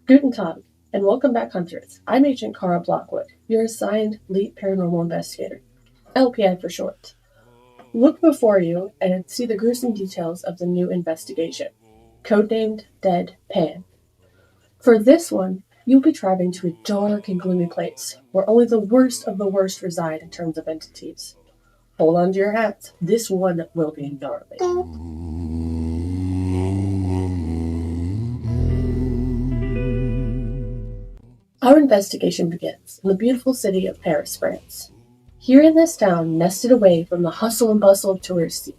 Guten Tag, and welcome back, hunters. I'm Agent Cara Blockwood, your assigned lead paranormal investigator, LPI for short. Look before you and see the gruesome details of the new investigation, codenamed Dead Pan. For this one, you'll be driving to a dark and gloomy place where only the worst of the worst reside in terms of entities. Hold on to your hats. This one will be gnarly. Our investigation begins in the beautiful city of Paris, France. Here in this town, nested away from the hustle and bustle of tourist scene,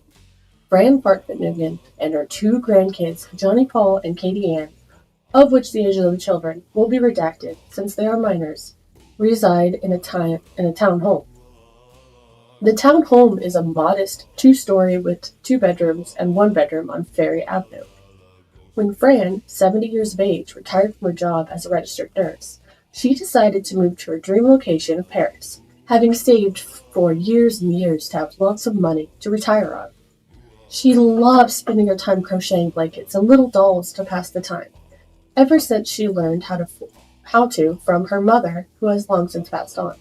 Fran Fartfignuten and her two grandkids, Johnny Paul and Katie Ann, of which the ages of the children will be redacted since they are minors, reside in a town home. The town home is a modest two-story with 2 bedrooms and 1 bedroom on Ferry Avenue. When Fran, 70 years of age, retired from her job as a registered nurse, she decided to move to her dream location of Paris, having saved for years and years to have lots of money to retire on. She loved spending her time crocheting blankets and little dolls to pass the time, ever since she learned how to from her mother, who has long since passed on.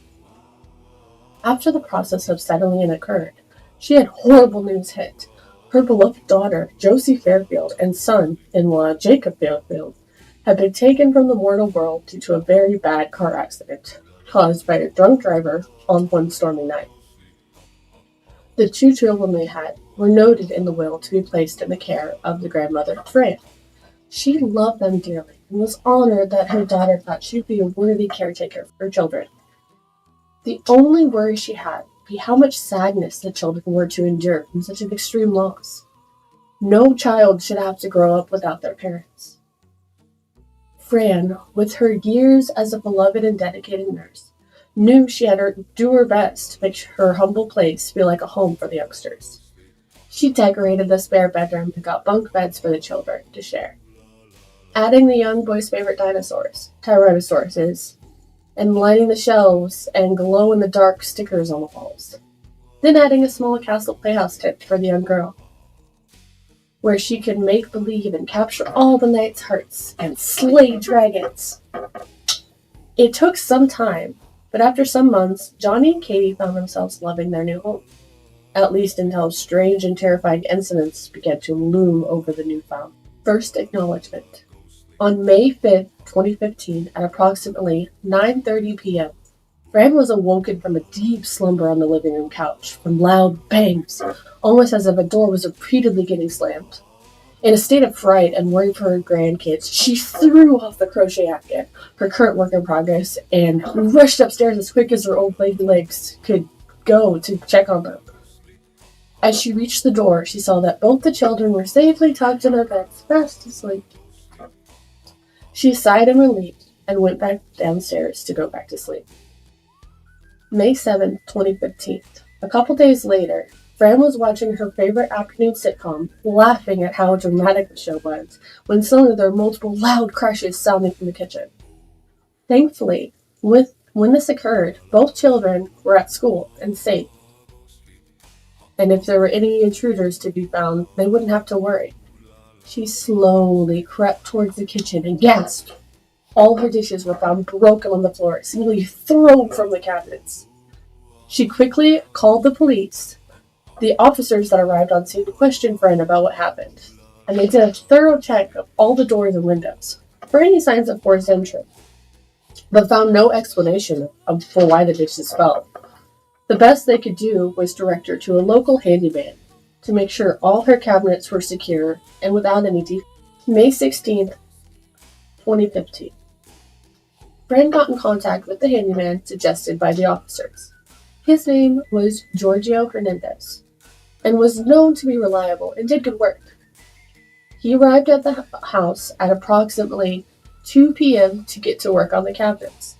After the process of settling in occurred, she had horrible news hit. Her beloved daughter, Josie Fairfield, and son-in-law, Jacob Fairfield, had been taken from the mortal world due to a very bad car accident caused by a drunk driver on one stormy night. The 2 children they had were noted in the will to be placed in the care of the grandmother, Fran. She loved them dearly and was honored that her daughter thought she'd be a worthy caretaker for her children. The only worry she had would be how much sadness the children were to endure from such an extreme loss. No child should have to grow up without their parents. Fran, with her years as a beloved and dedicated nurse, knew she had to do her best to make her humble place feel like a home for the youngsters. She decorated the spare bedroom and got bunk beds for the children to share, adding the young boy's favorite dinosaurs, Tyrannosauruses, and lighting the shelves and glow-in-the-dark stickers on the walls. Then adding a small castle playhouse tent for the young girl, where she could make believe and capture all the knights' hearts and slay dragons. It took some time, but after some months, Johnny and Katie found themselves loving their new home, at least until strange and terrifying incidents began to loom over the newfound. First acknowledgement. On May 5th, 2015, at approximately 9:30 p.m., Fran was awoken from a deep slumber on the living room couch from loud bangs, almost as if a door was repeatedly getting slammed. In a state of fright and worry for her grandkids, she threw off the crochet outfit, her current work in progress, and rushed upstairs as quick as her old lady legs could go to check on them. As she reached the door, she saw that both the children were safely tucked in their beds, fast asleep. She sighed in relief and went back downstairs to go back to sleep. May 7, 2015. A couple days later, Fran was watching her favorite afternoon sitcom, laughing at how dramatic the show was, when suddenly there were multiple loud crashes sounding from the kitchen. Thankfully, when this occurred, both children were at school and safe. And if there were any intruders to be found, they wouldn't have to worry. She slowly crept towards the kitchen and gasped. All her dishes were found broken on the floor, seemingly thrown from the cabinets. She quickly called the police. The officers that arrived on scene questioned Fran about what happened, and they did a thorough check of all the doors and windows for any signs of forced entry, but found no explanation for why the dishes fell. The best they could do was direct her to a local handyman to make sure all her cabinets were secure and without any defects. May 16th, 2015. Fran got in contact with the handyman suggested by the officers. His name was Giorgio Hernandez, and was known to be reliable and did good work. He arrived at the house at approximately 2 p.m. to get to work on the cabinets.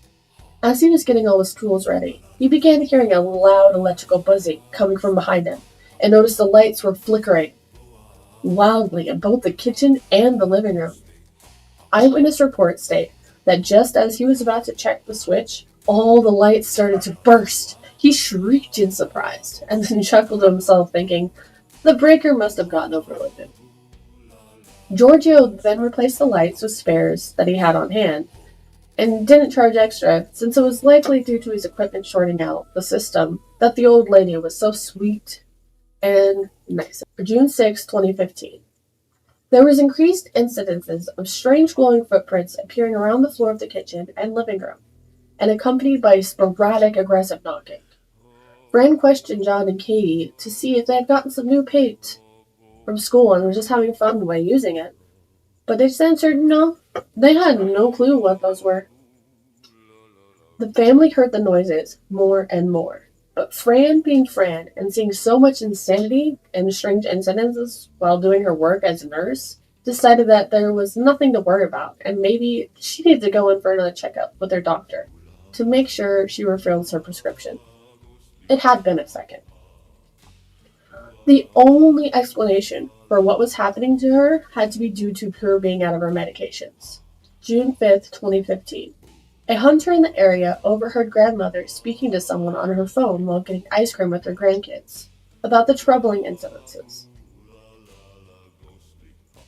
As he was getting all his tools ready, he began hearing a loud electrical buzzing coming from behind him, and noticed the lights were flickering wildly in both the kitchen and the living room. Eyewitness reports state that just as he was about to check the switch, all the lights started to burst. He shrieked in surprise, and then chuckled to himself, thinking, the breaker must have gotten overloaded. Giorgio then replaced the lights with spares that he had on hand, and didn't charge extra since it was likely due to his equipment shorting out the system that the old lady was so sweet and nice. June 6, 2015. There was increased incidences of strange glowing footprints appearing around the floor of the kitchen and living room, and accompanied by sporadic aggressive knocking. Fran questioned John and Katie to see if they had gotten some new paint from school and were just having fun by using it, but they just answered no. They had no clue what those were. The family heard the noises more and more, but Fran, being Fran and seeing so much insanity and strange incidences while doing her work as a nurse, decided that there was nothing to worry about and maybe she needed to go in for another checkup with her doctor to make sure she refills her prescription. It had been a second. The only explanation for what was happening to her had to be due to her being out of her medications. June 5th, 2015. A hunter in the area overheard grandmother speaking to someone on her phone while getting ice cream with her grandkids about the troubling incidences.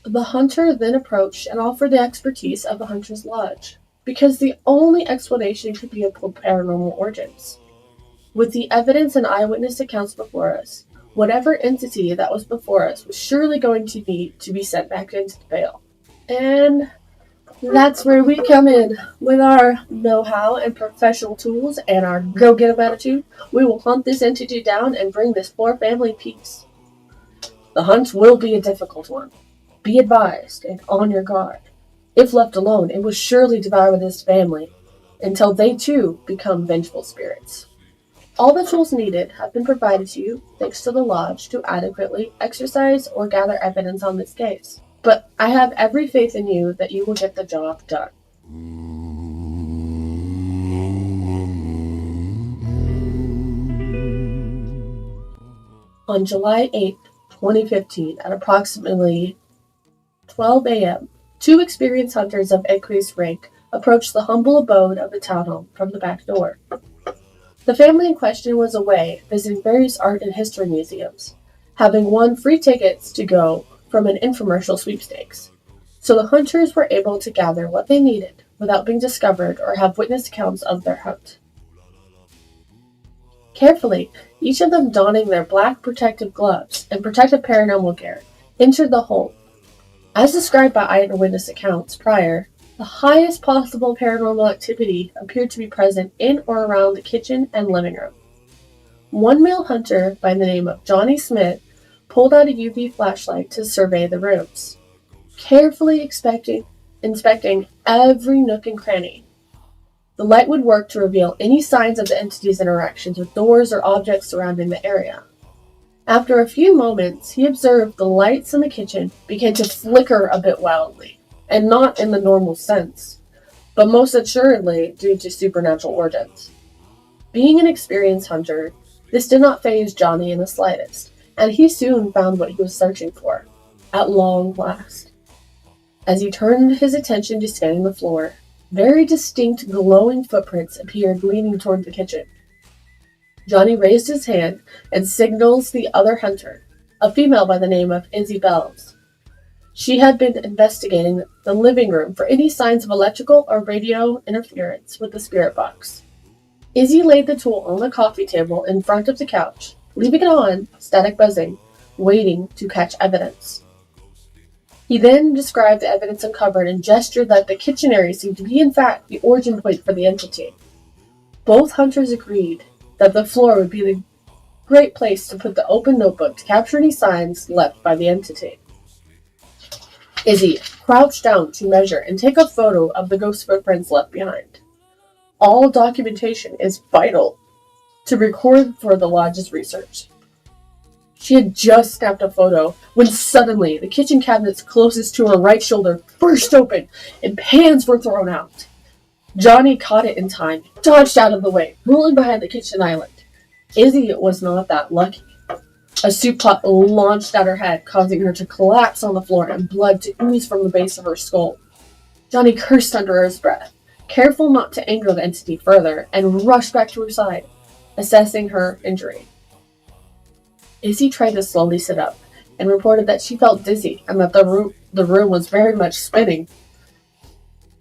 The hunter then approached and offered the expertise of the hunter's lodge, because the only explanation could be of paranormal origins. With the evidence and eyewitness accounts before us, whatever entity that was before us was surely going to need to be sent back into the veil. And that's where we come in. With our know-how and professional tools and our go-get-em attitude, we will hunt this entity down and bring this poor family peace. The hunt will be a difficult one. Be advised and on your guard. If left alone, it will surely devour this family until they too become vengeful spirits. All the tools needed have been provided to you thanks to the lodge to adequately exercise or gather evidence on this case. But I have every faith in you that you will get the job done. On July 8, 2015, at approximately 12 a.m., two experienced hunters of increased rank approached the humble abode of the townhome from the back door. The family in question was away visiting various art and history museums, having won free tickets to go from an infomercial sweepstakes. So the hunters were able to gather what they needed without being discovered or have witness accounts of their hunt. Carefully, each of them donning their black protective gloves and protective paranormal gear, entered the home. As described by eyewitness accounts prior, the highest possible paranormal activity appeared to be present in or around the kitchen and living room. One male hunter by the name of Johnny Smith pulled out a UV flashlight to survey the rooms, carefully inspecting every nook and cranny. The light would work to reveal any signs of the entity's interactions with doors or objects surrounding the area. After a few moments, he observed the lights in the kitchen began to flicker a bit wildly, and not in the normal sense, but most assuredly due to supernatural origins. Being an experienced hunter, this did not faze Johnny in the slightest, and he soon found what he was searching for, at long last. As he turned his attention to scanning the floor, very distinct glowing footprints appeared leaning toward the kitchen. Johnny raised his hand and signals the other hunter, a female by the name of Izzy Bells. She had been investigating the living room for any signs of electrical or radio interference with the spirit box. Izzy laid the tool on the coffee table in front of the couch, leaving it on, static buzzing, waiting to catch evidence. He then described the evidence uncovered and gestured that the kitchen area seemed to be in fact the origin point for the entity. Both hunters agreed that the floor would be the great place to put the open notebook to capture any signs left by the entity. Izzy crouched down to measure and take a photo of the ghost footprints left behind. All documentation is vital to record for the lodge's research. She had just snapped a photo when suddenly the kitchen cabinets closest to her right shoulder burst open and pans were thrown out. Johnny caught it in time, dodged out of the way, rolling behind the kitchen island. Izzy was not that lucky. A soup pot launched at her head, causing her to collapse on the floor and blood to ooze from the base of her skull. Johnny cursed under his breath, careful not to anger the entity further, and rushed back to her side, assessing her injury. Izzy tried to slowly sit up, and reported that she felt dizzy and that the room was very much spinning.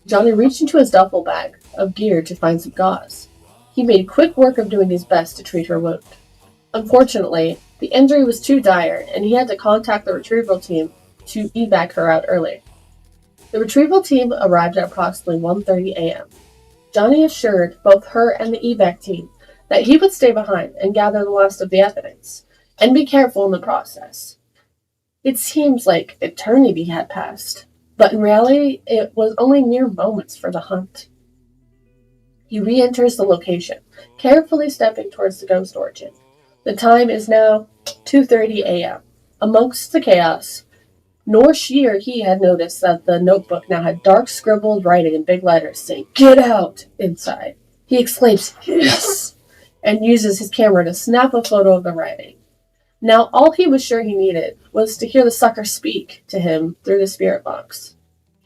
Johnny reached into his duffel bag of gear to find some gauze. He made quick work of doing his best to treat her wound. Unfortunately, the injury was too dire, and he had to contact the retrieval team to evac her out early. The retrieval team arrived at approximately 1:30 a.m. Johnny assured both her and the evac team that he would stay behind and gather the last of the evidence, and be careful in the process. It seems like eternity had passed, but in reality, it was only mere moments for the hunt. He re-enters the location, carefully stepping towards the ghost origin. The time is now 2:30 a.m. Amongst the chaos, nor she or he had noticed that the notebook now had dark scribbled writing in big letters saying, "Get out!" inside. He exclaims, "Yes!" and uses his camera to snap a photo of the writing. Now all he was sure he needed was to hear the sucker speak to him through the spirit box.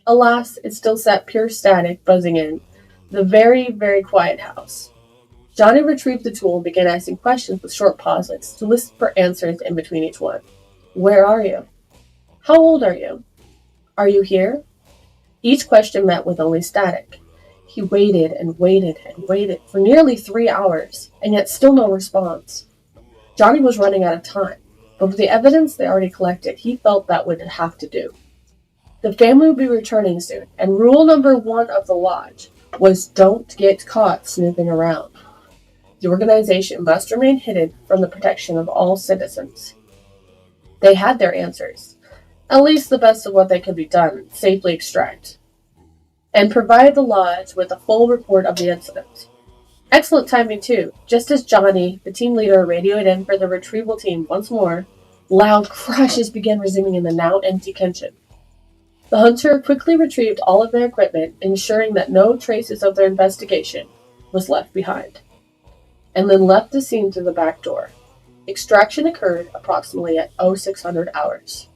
Alas, it still sat pure static buzzing in the very, very quiet house. Johnny retrieved the tool and began asking questions with short pauses to listen for answers in between each one. Where are you? How old are you? Are you here? Each question met with only static. He waited and waited and waited for nearly 3 hours, and yet still no response. Johnny was running out of time, but with the evidence they already collected, he felt that would have to do. The family would be returning soon, and rule number 1 of the lodge was don't get caught snooping around. The organization must remain hidden from the protection of all citizens. They had their answers, at least the best of what they could be done, safely extract, and provide the lodge with a full report of the incident. Excellent timing too. Just as Johnny, the team leader, radioed in for the retrieval team once more, loud crashes began resuming in the now empty kitchen. The hunter quickly retrieved all of their equipment, ensuring that no traces of their investigation was left behind, and then left the scene through the back door. Extraction occurred approximately at 0600 hours.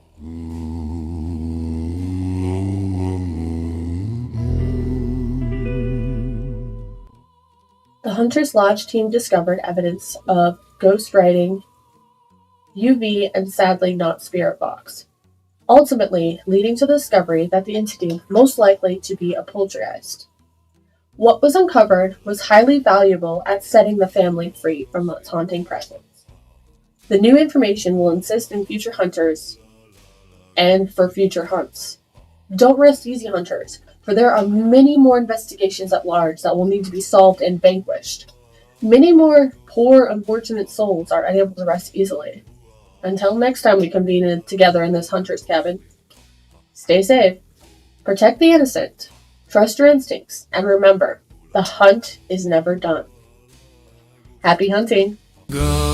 The Hunter's Lodge team discovered evidence of ghost writing, UV, and sadly not spirit box, ultimately leading to the discovery that the entity most likely to be a poltergeist. What was uncovered was highly valuable at setting the family free from its haunting presence. The new information will assist in future hunters and for future hunts. Don't rest easy, hunters, for there are many more investigations at large that will need to be solved and vanquished. Many more poor, unfortunate souls are unable to rest easily. Until next time we convene together in this hunter's cabin, stay safe, protect the innocent, trust your instincts, and remember, the hunt is never done. Happy hunting! Go.